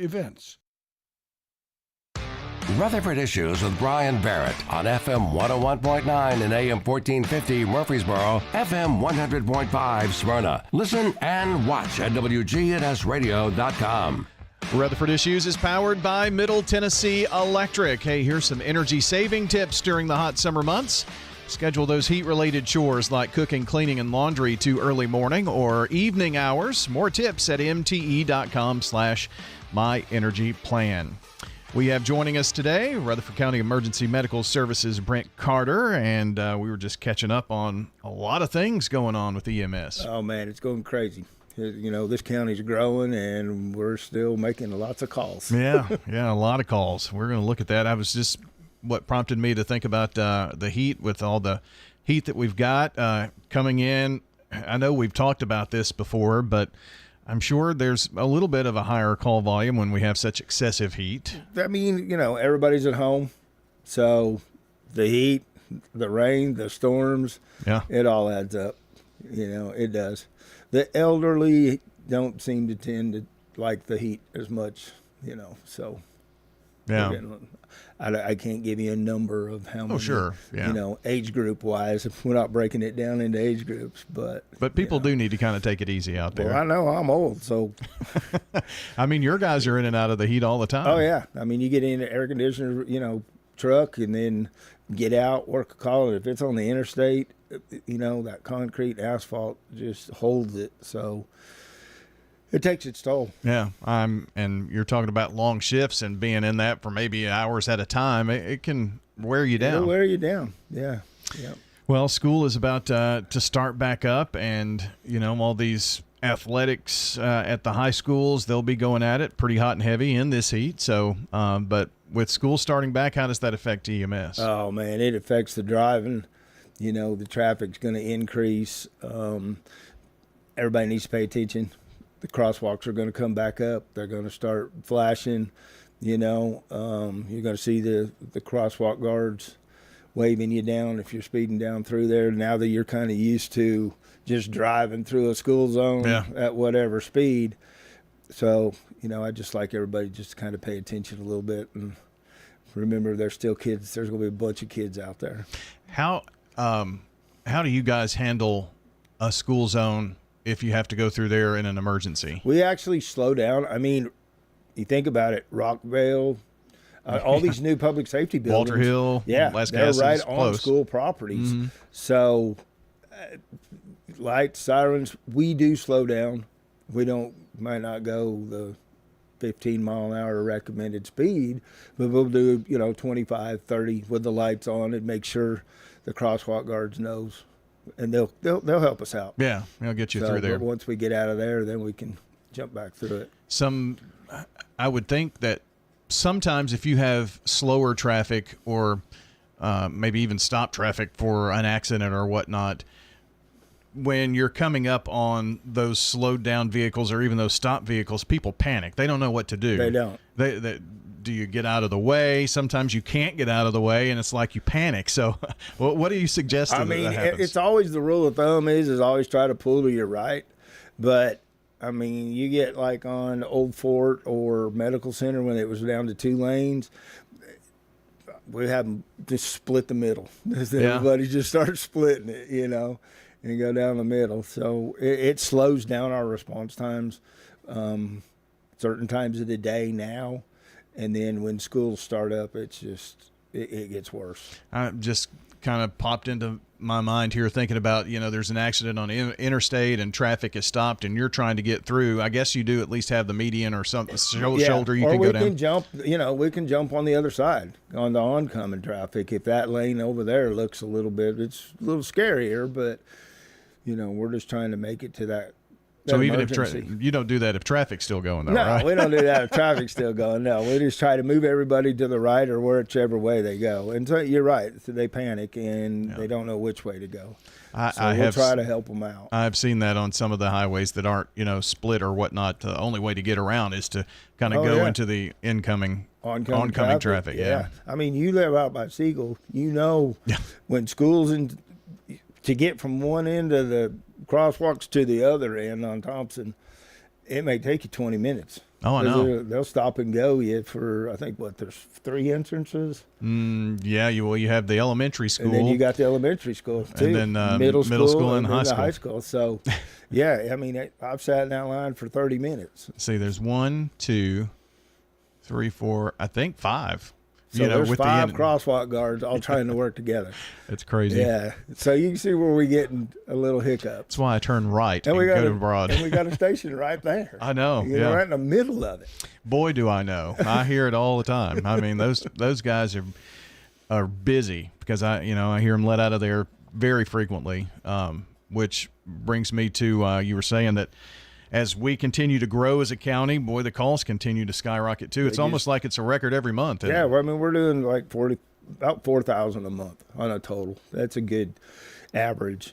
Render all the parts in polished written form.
events. Rutherford Issues with Brian Barrett on FM 101.9 and AM 1450 Murfreesboro, FM 100.5 Smyrna. Listen and watch at WGNSradio.com. Rutherford Issues is powered by Middle Tennessee Electric. Hey, here's some energy-saving tips during the hot summer months. Schedule those heat-related chores like cooking, cleaning, and laundry to early morning or evening hours. More tips at mte.com/myenergyplan. We have joining us today Rutherford County Emergency Medical Services Brent Carter, and we were just catching up on a lot of things going on with EMS. Oh, man, it's going crazy. You know, this county's growing, and we're still making lots of calls. Yeah, a lot of calls. We're going to look at that. I was just what prompted me to think about the heat with all the heat that we've got coming in. I know we've talked about this before, but I'm sure there's a little bit of a higher call volume when we have such excessive heat. I mean, you know, everybody's at home, so the heat, the rain, the storms, it all adds up. You know, it does. The elderly don't seem to tend to like the heat as much, you know, so. Yeah. I can't give you a number of how many, sure. Yeah. You know, age group wise, if we're not breaking it down into age groups, but people do need to kind of take it easy out there. Well, I know I'm old, so. I mean, your guys are in and out of the heat all the time. Oh, yeah. I mean, you get in the air conditioner, you know, truck and then get out, work a call. And if it's on the interstate, you know, that concrete asphalt just holds it. So it takes its toll. Yeah, and you're talking about long shifts and being in that for maybe hours at a time. It can wear you down. It'll wear you down. Yeah. Well, school is about to start back up, and you know all these athletics at the high schools, they'll be going at it pretty hot and heavy in this heat. So, but with school starting back, how does that affect EMS? Oh man, it affects the driving. You know, the traffic's going to increase. Everybody needs to pay attention. The crosswalks are going to come back up. They're going to start flashing. You know, you're going to see the crosswalk guards waving you down if you're speeding down through there. Now that you're kind of used to just driving through a school zone at whatever speed. So, you know, I just like everybody just to kind of pay attention a little bit and remember there's still kids. There's going to be a bunch of kids out there. How do you guys handle a school zone if you have to go through there in an emergency? We actually slow down. I mean, you think about it, Rockvale, all these new public safety buildings. Walter Hill, they're right on close. School properties. Mm-hmm. So lights, sirens, we do slow down. We might not go the 15-mile-an-hour recommended speed, but we'll do, 25, 30 with the lights on and make sure the crosswalk guards knows. And they'll help us out. Yeah, they'll get you through there. But once we get out of there, then we can jump back through it. I would think that sometimes if you have slower traffic or maybe even stop traffic for an accident or whatnot, when you're coming up on those slowed down vehicles or even those stopped vehicles, people panic. They don't know what to do. They don't. Do you get out of the way? Sometimes you can't get out of the way, and it's like you panic. So what do you suggest that happens? It's always the rule of thumb is always try to pull to your right. But, I mean, you get like on Old Fort or Medical Center when it was down to 2 lanes, we have them just split the middle. Everybody just starts splitting it, and go down the middle. So it slows down our response times certain times of the day now. And then when schools start up, it's just it gets worse. I just kind of popped into my mind here thinking about, there's an accident on interstate and traffic is stopped and you're trying to get through. I guess you do at least have the median or something, shoulder you can go down. Or we can jump, we can jump on the other side on the oncoming traffic. If that lane over there looks it's a little scarier, but, we're just trying to make it to that. So even if you don't do that if traffic's still going, though, no, right? No, we don't do that if traffic's still going. No, we just try to move everybody to the right or whichever way they go. And so you're right. So they panic and they don't know which way to go. We'll try to help them out. I've seen that on some of the highways that aren't, split or whatnot. The only way to get around is to kind of go into the oncoming traffic. Yeah. I mean, you live out by Siegel. When schools to get from one end of the crosswalks to the other end on Thompson, it may take you 20 minutes. Oh, I know. They'll stop and go you for, I think, there's 3 entrances. Yeah, you have the elementary school. And then you got the elementary school, too. And then middle school and high then school. The high school. So, yeah, I mean, I've sat in that line for 30 minutes. See, there's 1, 2, 3, 4, I think 5. So there's 5 crosswalk guards all trying to work together. It's crazy. Yeah. So you can see where we're getting a little hiccup. That's why I turn right and go to Broad. And we got a station right there. I know. You know, right in the middle of it. Boy, do I know. I hear it all the time. I mean, those guys are busy because I hear them let out of there very frequently, which brings me to you were saying that as we continue to grow as a county, boy, the calls continue to skyrocket too. It's almost like it's a record every month. Yeah, well, I mean, we're doing like about 4,000 a month on a total. That's a good average,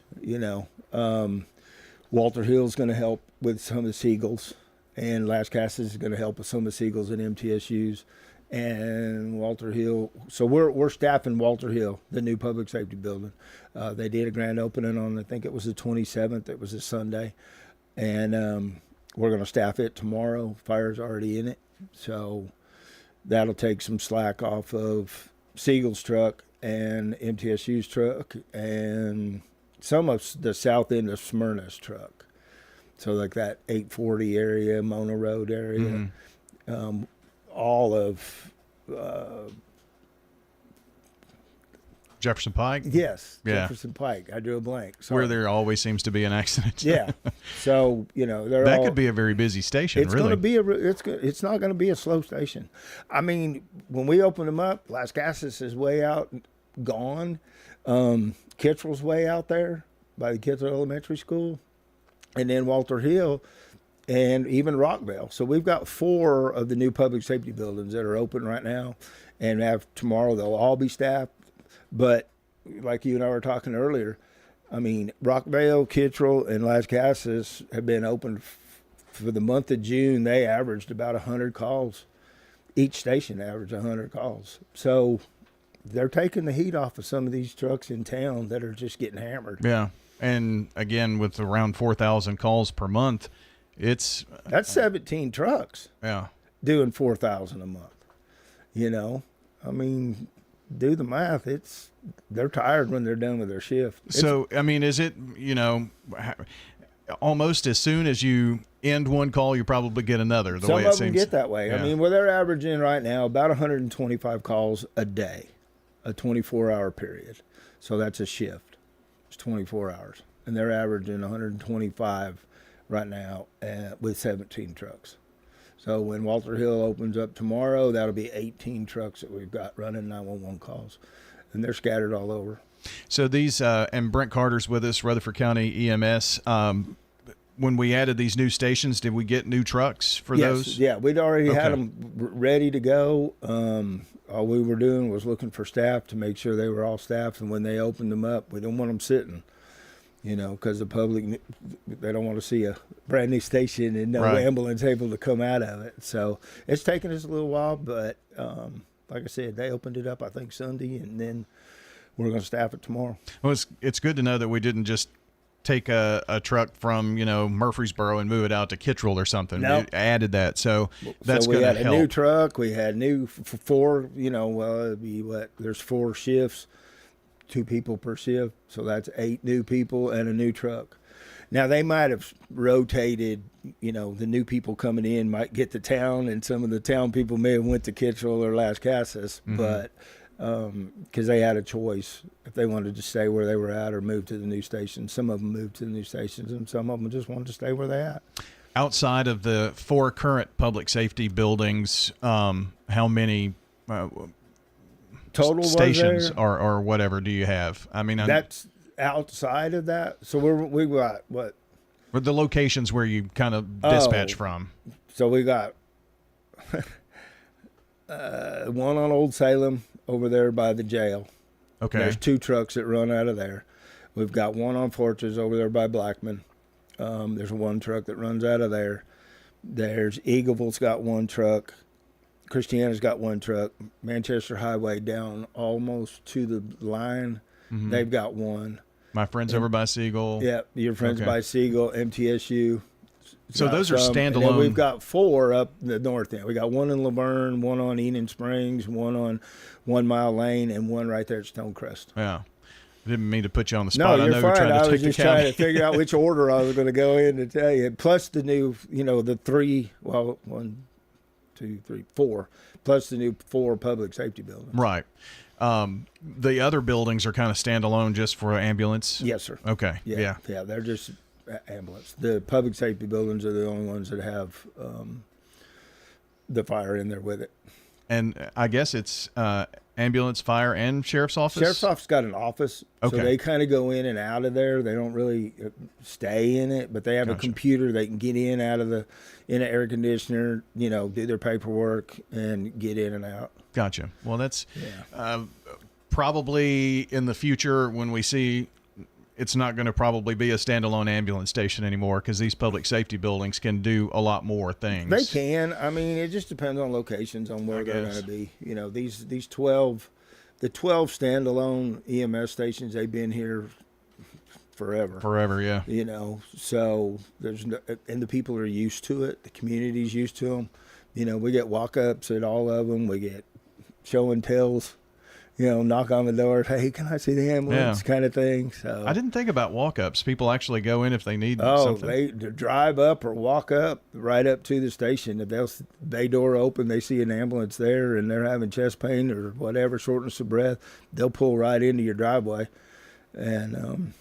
Walter Hill's going to help with some of the Seagulls, and Las Casas is going to help with some of the Seagulls and MTSUs. And Walter Hill, so we're staffing Walter Hill, the new public safety building. They did a grand opening on, I think it was the 27th. It was a Sunday. And we're going to staff it tomorrow. Fire's already in it. So that'll take some slack off of Siegel's truck and MTSU's truck and some of the south end of Smyrna's truck. So like that 840 area, Mona Road area, all of Jefferson Pike? Yes, yeah. Jefferson Pike. I drew a blank. Sorry. Where there always seems to be an accident. Yeah. So, that could be a very busy station, it's really. Going to be it's not going to be a slow station. I mean, when we open them up, Las Casas is way out, gone. Kittrell's way out there by the Kittrell Elementary School. And then Walter Hill and even Rockville. So we've got 4 of the new public safety buildings that are open right now. And tomorrow they'll all be staffed. But like you and I were talking earlier, I mean, Rockvale, Kittrell, and Las Casas have been open for the month of June. They averaged about 100 calls. Each station averaged 100 calls. So they're taking the heat off of some of these trucks in town that are just getting hammered. Yeah. And again, with around 4,000 calls per month, that's 17 trucks. Yeah. Doing 4,000 a month. I mean, do the math. They're tired when they're done with their shift. So, I mean, is it, almost as soon as you end one call, you probably get another, Some way it of seems. them get that way. Yeah. I mean, they're averaging right now about 125 calls a day, a 24-hour period. So that's a shift. It's 24 hours. And they're averaging 125 right now with 17 trucks. So when Walter Hill opens up tomorrow, that'll be 18 trucks that we've got running 911 calls. And they're scattered all over. So these, and Brent Carter's with us, Rutherford County EMS. When we added these new stations, did we get new trucks for those? Yeah, we'd already had them ready to go. All we were doing was looking for staff to make sure they were all staffed. And when they opened them up, we didn't want them sitting. Because the public, they don't want to see a brand new station and no ambulance able to come out of it. So it's taken us a little while, but like I said, they opened it up, I think, Sunday, and then we're going to staff it tomorrow. Well, it's good to know that we didn't just take a truck from, Murfreesboro and move it out to Kittrell or something. No. We added that. So that's going to help. We had a new truck. We had new 4, it'd be there's 4 shifts. 2 people per shift, so that's 8 new people and a new truck. Now they might have rotated, the new people coming in might get to town, and some of the town people may have went to Kittrell or Las Casas, but because they had a choice if they wanted to stay where they were at or move to the new station. Some of them moved to the new stations, and some of them just wanted to stay where they at. Outside of the 4 current public safety buildings, how many total stations or whatever do you have? I mean, that's outside of that. So we got what? For the locations where you kind of dispatch from. So we got one on Old Salem over there by the jail. Okay. There's 2 trucks that run out of there. We've got one on Fortress over there by Blackman. There's 1 truck that runs out of there. There's Eagleville's got 1 truck. Christiana's got 1 truck. Manchester Highway down almost to the line. Mm-hmm. They've got 1. My friends over by Siegel. Yeah, your friends by Siegel, MTSU. So those are and then standalone. we've got 4 up the north end. We got 1 in Laverne, 1 on Enon Springs, 1 on 1 Mile Lane, and 1 right there at Stonecrest. Yeah. I didn't mean to put you on the No, spot. I you're know fine. you're trying to I take was the just county. trying to figure out which order I was going to go in to tell you. Plus the new, the 3, 1, 2, 3, 4, plus the new 4 public safety buildings. Right. The other buildings are kind of standalone just for ambulance? Yes, sir. Okay. Yeah. Yeah, they're just ambulance. The public safety buildings are the only ones that have the fire in there with it. And I guess it's ambulance, fire, and sheriff's office? Sheriff's office got an office, Okay. so they kind of go in and out of there. They don't really stay in it, but they have a computer. They can get in, out of in an air conditioner, do their paperwork and get in and out. Gotcha. Well, that's probably in the future when we see it's not going to probably be a standalone ambulance station anymore because these public safety buildings can do a lot more things. They can. I mean, it just depends on locations, on where they're going to be. These 12 standalone EMS stations, they've been here forever. Forever, yeah. So and the people are used to it. The community's used to them. We get walk-ups at all of them. We get show and tells. Knock on the door. Hey, can I see the ambulance? Kind of thing. So I didn't think about walk-ups. People actually go in if they need something. They drive up or walk up right up to the station. If they'll bay door open, they see an ambulance there, and they're having chest pain or whatever, shortness of breath, they'll pull right into your driveway. And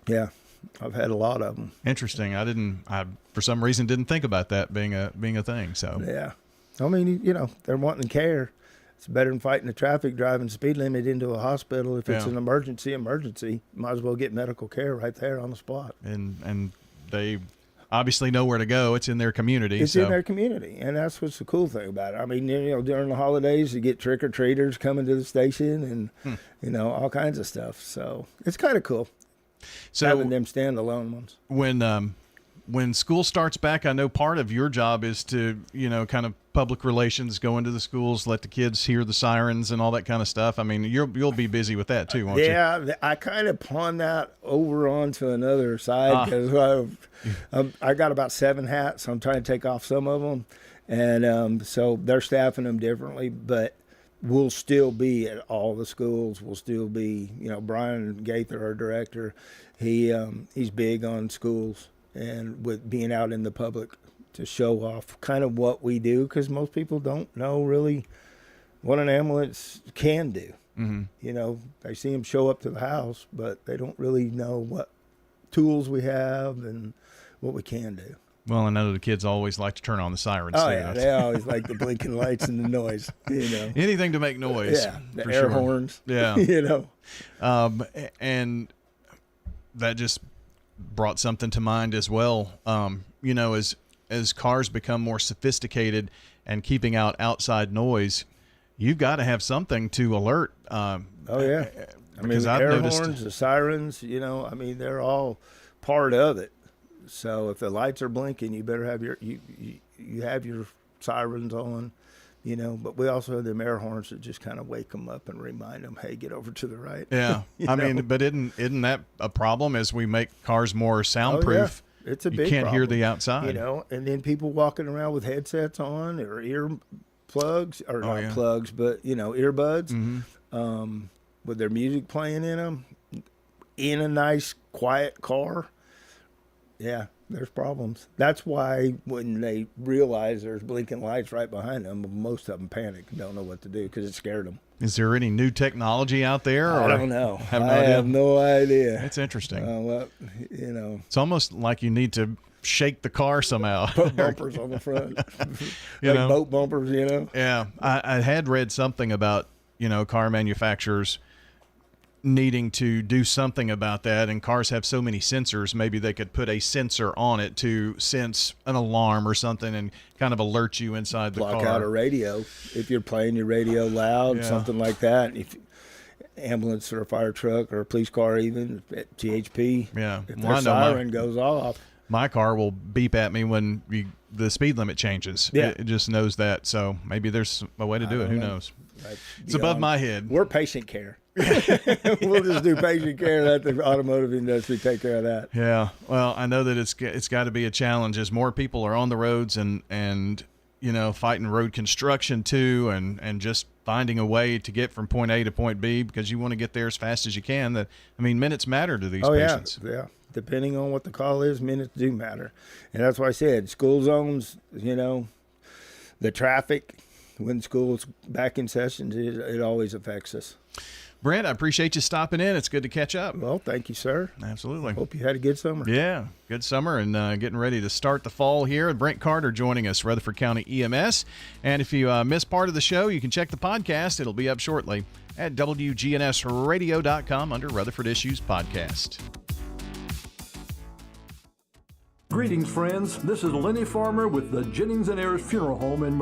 I've had a lot of them. Interesting. I for some reason didn't think about that being a thing. So yeah, I mean, they're wanting care. It's better than fighting the traffic, driving speed limit into a hospital. If it's an emergency, might as well get medical care right there on the spot. And they obviously know where to go. It's in their community. It's in their community, and that's what's the cool thing about it. I mean, during the holidays, you get trick-or-treaters coming to the station and, all kinds of stuff. So it's kind of cool having them standalone ones. When school starts back, I know part of your job is to, kind of public relations, go into the schools, let the kids hear the sirens and all that kind of stuff. I mean, you'll be busy with that too, won't you? Yeah, I kind of pawn that over onto another side because I got about 7 hats. So I'm trying to take off some of them, and so they're staffing them differently, but we'll still be at all the schools. We'll still be, Brian Gaither, our director, he's big on schools and with being out in the public to show off kind of what we do, because most people don't know really what an ambulance can do. Mm-hmm. They see them show up to the house, but they don't really know what tools we have and what we can do. Well, I know the kids always like to turn on the sirens. Oh, yeah, they always like the blinking lights and the noise, Anything to make noise. Yeah, the air horns. Yeah. And that just brought something to mind as well. As cars become more sophisticated and keeping out outside noise, you've got to have something to alert. Oh yeah, the I've air noticed horns, the sirens. They're all part of it. So if the lights are blinking, you better have you have your sirens on. But we also have them air horns that just kind of wake them up and remind them, hey, get over to the right. Yeah, but isn't that a problem as we make cars more soundproof? Oh, yeah. It's a big You can't problem. hear the outside. And then people walking around with headsets on or ear plugs, or not plugs, but, earbuds, with their music playing in them, in a nice, quiet car. Yeah, there's problems. That's why when they realize there's blinking lights right behind them, most of them panic and don't know what to do because it scared them. Is there any new technology out there? I don't know. I have no idea. It's interesting. It's almost like you need to shake the car somehow. Put bumpers on the front. Boat bumpers, Yeah. I had read something about, car manufacturers needing to do something about that, and cars have so many sensors, maybe they could put a sensor on it to sense an alarm or something and kind of alert you inside the car. Block out a radio if you're playing your radio loud, something like that. If ambulance or a fire truck or a police car, even at THP, if their siren goes off, my car will beep at me when the speed limit changes. Yeah. It just knows that. So maybe there's a way to do it. Who knows? It's above my head. We're patient care. We'll just do patient care. Let the automotive industry take care of that. Yeah. Well, I know that it's got to be a challenge as more people are on the roads and fighting road construction too, and just finding a way to get from point A to point B because you want to get there as fast as you can. Minutes matter to these patients. Yeah. Depending on what the call is, minutes do matter. And that's why I said school zones, the traffic when school's back in session, it always affects us. Brent, I appreciate you stopping in. It's good to catch up. Well, thank you, sir. Absolutely. Hope you had a good summer. Yeah, good summer and getting ready to start the fall here. Brent Carter joining us, Rutherford County EMS. And if you missed part of the show, you can check the podcast. It'll be up shortly at WGNSradio.com under Rutherford Issues Podcast. Greetings, friends. This is Lenny Farmer with the Jennings & Ayers Funeral Home in